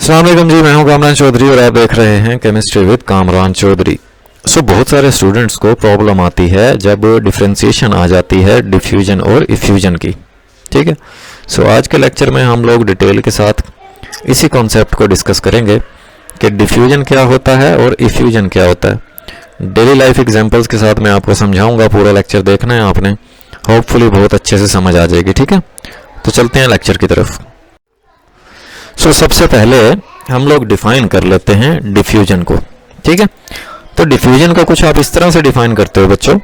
अस्सलाम वालेकुम जी, मैं हूं कामरान चौधरी और आप देख रहे हैं केमिस्ट्री विद कामरान चौधरी। बहुत सारे स्टूडेंट्स को प्रॉब्लम आती है जब डिफरेंशिएशन आ जाती है डिफ्यूजन और इफ्यूजन की। ठीक है, आज के लेक्चर में हम लोग डिटेल के साथ इसी कॉन्सेप्ट को डिस्कस करेंगे कि डिफ्यूजन क्या होता है और इफ्यूजन क्या होता है। डेली लाइफ एग्जांपल्स के साथ मैं आपको समझाऊंगा। पूरा लेक्चर देखना है आपने, होपफुली बहुत अच्छे से समझ आ जाएगी। ठीक है, तो चलते हैं लेक्चर की तरफ। सबसे पहले हम लोग डिफाइन कर लेते हैं डिफ्यूजन को। ठीक है, तो डिफ्यूजन को कुछ आप इस तरह से डिफाइन करते हो बच्चों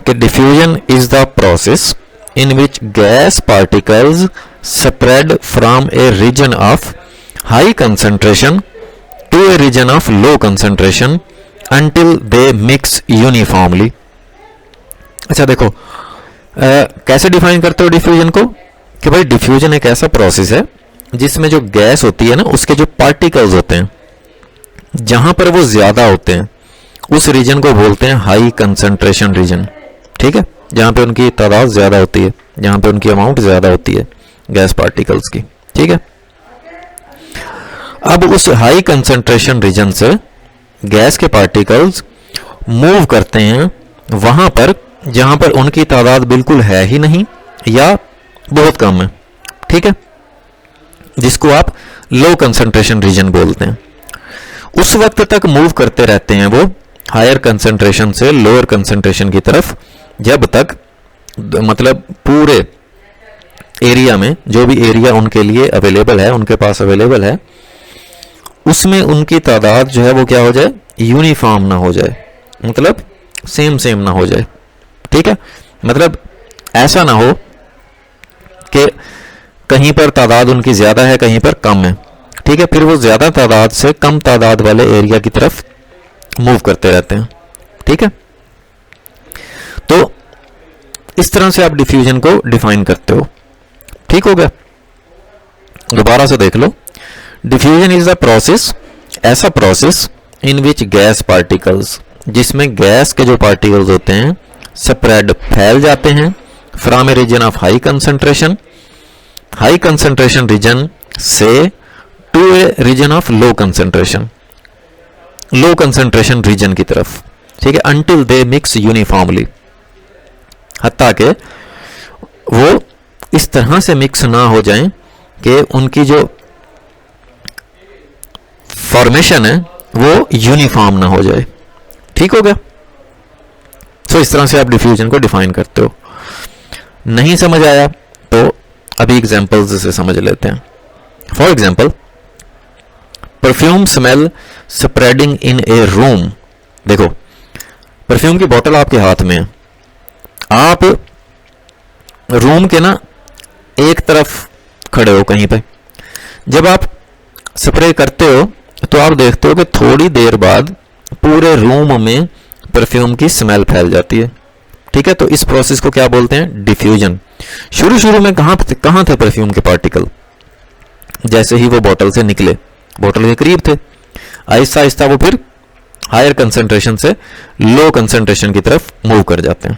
कि diffusion is the process in which gas particles spread from a region of high concentration to a region of low concentration until they mix uniformly. अच्छा देखो, कैसे डिफाइन करते हो डिफ्यूजन को कि भाई डिफ्यूजन एक ऐसा प्रोसेस है जिसमें जो गैस होती है ना, उसके जो पार्टिकल्स होते हैं जहां पर वो ज्यादा होते हैं उस रीजन को बोलते हैं हाई कंसंट्रेशन रीजन। ठीक है, जहां पे उनकी तादाद ज्यादा होती है, जहां पे उनकी अमाउंट ज्यादा होती है गैस पार्टिकल्स की। ठीक है, अब उस हाई कंसंट्रेशन रीजन से गैस के पार्टिकल्स मूव करते हैं वहां पर जहां पर उनकी तादाद बिल्कुल है ही नहीं या बहुत कम है। ठीक है, जिसको आप लो कंसंट्रेशन रीजन बोलते हैं। उस वक्त तक मूव करते रहते हैं वो हायर कंसंट्रेशन से लोअर कंसंट्रेशन की तरफ, जब तक मतलब पूरे एरिया में जो भी एरिया उनके लिए अवेलेबल है, उनके पास अवेलेबल है, उसमें उनकी तादाद जो है वो क्या हो जाए, यूनिफॉर्म ना हो जाए, मतलब सेम सेम ना हो जाए। ठीक है, मतलब ऐसा ना हो कि कहीं पर तादाद उनकी ज्यादा है, कहीं पर कम है। ठीक है, फिर वो ज्यादा तादाद से कम तादाद वाले एरिया की तरफ मूव करते रहते हैं। ठीक है, तो इस तरह से आप डिफ्यूजन को डिफाइन करते हो। ठीक हो गया, दोबारा से देख लो। डिफ्यूजन इज द प्रोसेस, ऐसा process in which gas particles, जिसमें गैस के जो पार्टिकल्स होते हैं स्प्रेड फैल जाते हैं from a region of high concentration, high concentration region से to a region of low concentration, low concentration region की तरफ। ठीक है, अंटिल दे मिक्स यूनिफॉर्मली, हत्ता के वो इस तरह से मिक्स ना हो जाएं कि उनकी जो फॉर्मेशन है वो यूनिफॉर्म ना हो जाए। ठीक हो गया, तो इस तरह से आप डिफ्यूजन को डिफाइन करते हो। नहीं समझ आया तो अभी एग्जांपल्स से समझ लेते हैं। For example, perfume smell spreading in A room. देखो, परफ्यूम की बोतल आपके हाथ में है, आप रूम के ना एक तरफ खड़े हो कहीं पे, जब आप स्प्रे करते हो तो आप देखते हो कि थोड़ी देर बाद पूरे रूम में परफ्यूम की स्मेल फैल जाती है। ठीक है, तो इस प्रोसेस को क्या बोलते हैं, डिफ्यूजन। शुरू शुरू में कहां थे परफ्यूम के पार्टिकल, जैसे ही वो बोतल से निकले, बोतल के करीब थे, आहिस्ता आहिस्ता वो फिर हायर कंसंट्रेशन से लो कंसंट्रेशन की तरफ मूव कर जाते हैं।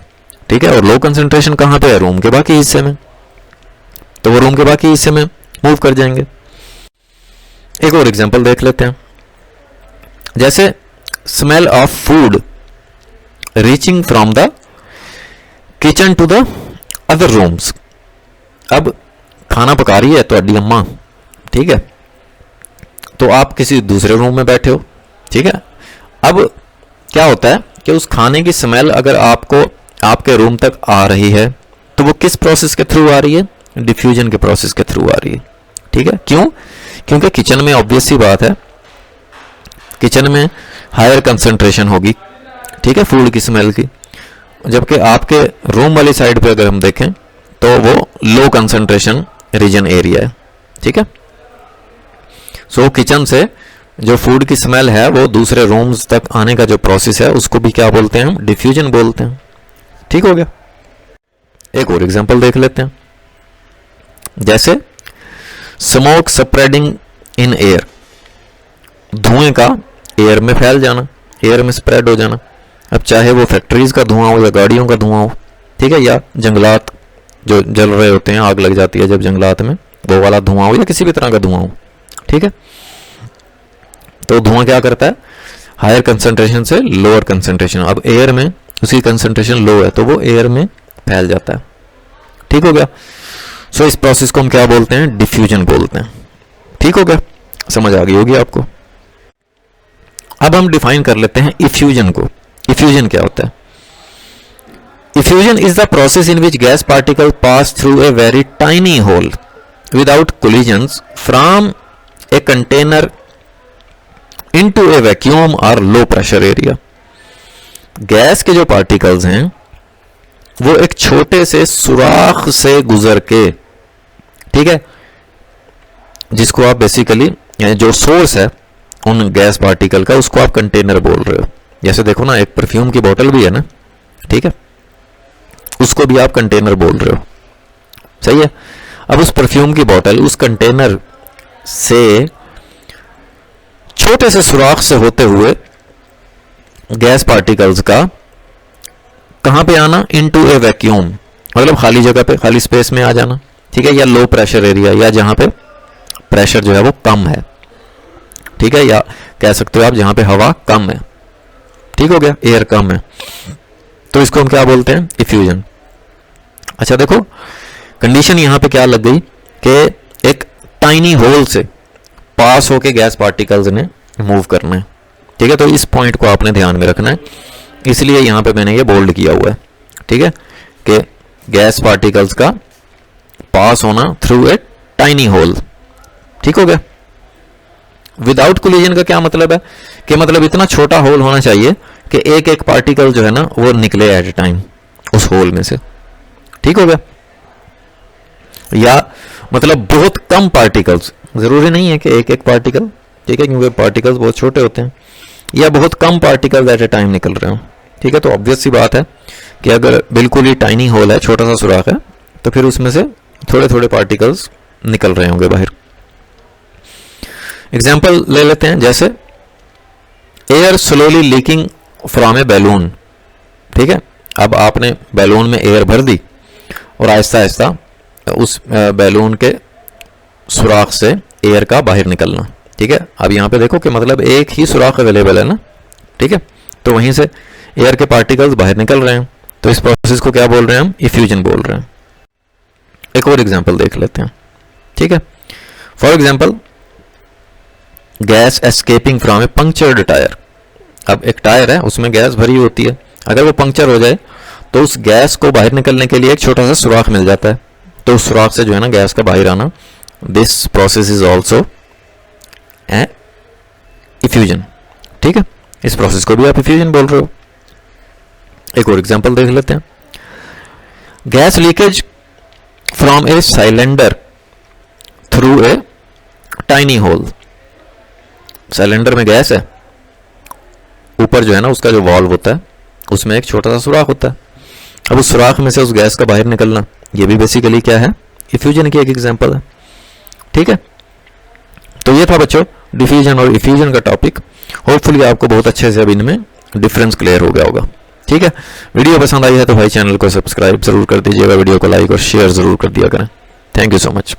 ठीक है, और लो कंसंट्रेशन कहां पे है, रूम के बाकी हिस्से में, तो वो रूम के बाकी हिस्से में मूव कर जाएंगे। एक और एग्जांपल देख लेते हैं, जैसे smell of food reaching from the kitchen to the other rooms. अब खाना पका रही है तो अड्डी अम्मा, ठीक है, तो आप किसी दूसरे रूम में बैठे हो। ठीक है, अब क्या होता है कि उस खाने की स्मेल अगर आपको आपके रूम तक आ रही है तो वो किस प्रोसेस के थ्रू आ रही है, डिफ्यूजन के प्रोसेस के थ्रू आ रही है। ठीक है, क्यों, क्योंकि किचन में ऑब्वियस सी बात है, किचन में हायर कंसंट्रेशन होगी, ठीक है, फूड की स्मेल की, जबकि आपके रूम वाली साइड पे अगर हम देखें तो वो लो कंसंट्रेशन रीजन एरिया है। ठीक है, सो किचन से जो फूड की स्मेल है वो दूसरे रूम्स तक आने का जो प्रोसेस है उसको भी क्या बोलते हैं, हम डिफ्यूजन बोलते हैं। ठीक हो गया, एक और एग्जांपल देख लेते हैं, जैसे स्मोक स्प्रेडिंग इन एयर, धुएं का एयर में फैल जाना, एयर में स्प्रेड हो जाना। अब चाहे वो फैक्ट्रीज का धुआं हो या गाड़ियों का धुआं हो, ठीक है, या जंगलात जो जल रहे होते हैं, आग लग जाती है जब जंगलात में, वो वाला धुआं हो या किसी भी तरह का धुआं हो। ठीक है, तो धुआं क्या करता है, हायर कंसंट्रेशन से लोअर कंसंट्रेशन, अब एयर में उसकी कंसंट्रेशन लो है तो वो एयर में फैल जाता है। ठीक हो गया। सो इस प्रोसेस को हम क्या बोलते हैं, डिफ्यूजन बोलते हैं। ठीक हो गया, समझ आ गई होगी आपको। अब हम डिफाइन कर लेते हैं इफ्यूजन को। इफ्यूजन क्या होता है? Effusion is the process in which gas particle pass through a very tiny hole without collisions from a container into a vacuum और लो प्रेशर एरिया। गैस के जो पार्टिकल्स हैं वो एक छोटे से सुराख से गुजर के, ठीक है, जिसको आप बेसिकली जो सोर्स है उन गैस पार्टिकल का, उसको आप कंटेनर बोल रहे हो। जैसे देखो ना, एक परफ्यूम की बोतल भी है ना, ठीक है, उसको भी आप कंटेनर बोल रहे हो, सही है। अब उस परफ्यूम की बोतल उस कंटेनर से छोटे से सुराख से होते हुए गैस पार्टिकल्स का कहां पे आना, इनटू ए वैक्यूम, मतलब खाली जगह पे, खाली स्पेस में आ जाना, ठीक है, या लो प्रेशर एरिया, या जहां पे प्रेशर जो है वो कम है, ठीक है, या कह सकते हो आप जहां पे हवा कम है। ठीक हो गया, एयर कम है, तो इसको हम क्या बोलते हैं, इफ्यूजन। अच्छा देखो, कंडीशन यहां पे क्या लग गई कि एक टाइनी होल से पास होके गैस पार्टिकल्स ने मूव करना है, ठीक है, तो इस पॉइंट को आपने ध्यान में रखना है, इसलिए यहां पे मैंने ये बोल्ड किया हुआ है, ठीक है, कि गैस पार्टिकल्स का पास होना थ्रू ए टाइनी होल। ठीक हो गया। विदाउट कोलिजन का क्या मतलब है कि मतलब इतना छोटा होल होना चाहिए कि एक एक पार्टिकल जो है ना वो निकले एट ए टाइम उस होल में से। ठीक हो गया। या मतलब बहुत कम पार्टिकल्स, जरूरी नहीं है कि एक एक पार्टिकल, ठीक है, क्योंकि पार्टिकल्स बहुत छोटे होते हैं, या बहुत कम पार्टिकल्स एट ए टाइम निकल रहे हो। ठीक है, तो ऑब्वियस सी बात है कि अगर बिल्कुल ही टाइनी होल है, छोटा सा सुराख है, तो फिर उसमें से थोड़े थोड़े पार्टिकल्स निकल रहे होंगे बाहर। एग्जाम्पल ले लेते हैं, जैसे air slowly leaking from A balloon. ठीक है, अब आपने बैलून में एयर भर दी और आहिस्ता आहिस्ता उस बैलून के सुराख से एयर का बाहर निकलना। ठीक है, अब यहां पे देखो कि मतलब एक ही सुराख अवेलेबल है ना, ठीक है, तो वहीं से एयर के पार्टिकल्स बाहर निकल रहे हैं, तो इस प्रोसेस को क्या बोल रहे हैं हम, इफ्यूजन बोल रहे हैं। एक और एग्जांपल देख लेते हैं। ठीक है, for example gas escaping from A punctured tyre. अब एक टायर है, उसमें गैस भरी होती है, अगर वो पंक्चर हो जाए तो उस गैस को बाहर निकलने के लिए एक छोटा सा सुराख मिल जाता है, तो उस सुराख से जो है ना गैस का बाहर आना, this process is also a effusion. ठीक है, इस प्रोसेस को भी आप इफ्यूजन बोल रहे हो। एक और एग्जांपल देख लेते हैं। Gas leakage from a cylinder through a tiny hole. Cylinder में गैस है, ऊपर जो है ना उसका जो वॉल्व होता है उसमें एक छोटा सा सुराख होता है, अब उस सुराख में से उस गैस का बाहर निकलना, ये भी बेसिकली क्या है, इफ्यूजन की एक एग्जांपल है। ठीक है, तो ये था बच्चों डिफ्यूजन और इफ्यूजन का टॉपिक। होपफुली आपको बहुत अच्छे से अब इनमें डिफरेंस क्लियर हो गया होगा। ठीक है, वीडियो पसंद आई है तो भाई चैनल को सब्सक्राइब जरूर कर दीजिएगा, वीडियो को लाइक और शेयर जरूर कर दिया करें। Thank you so much.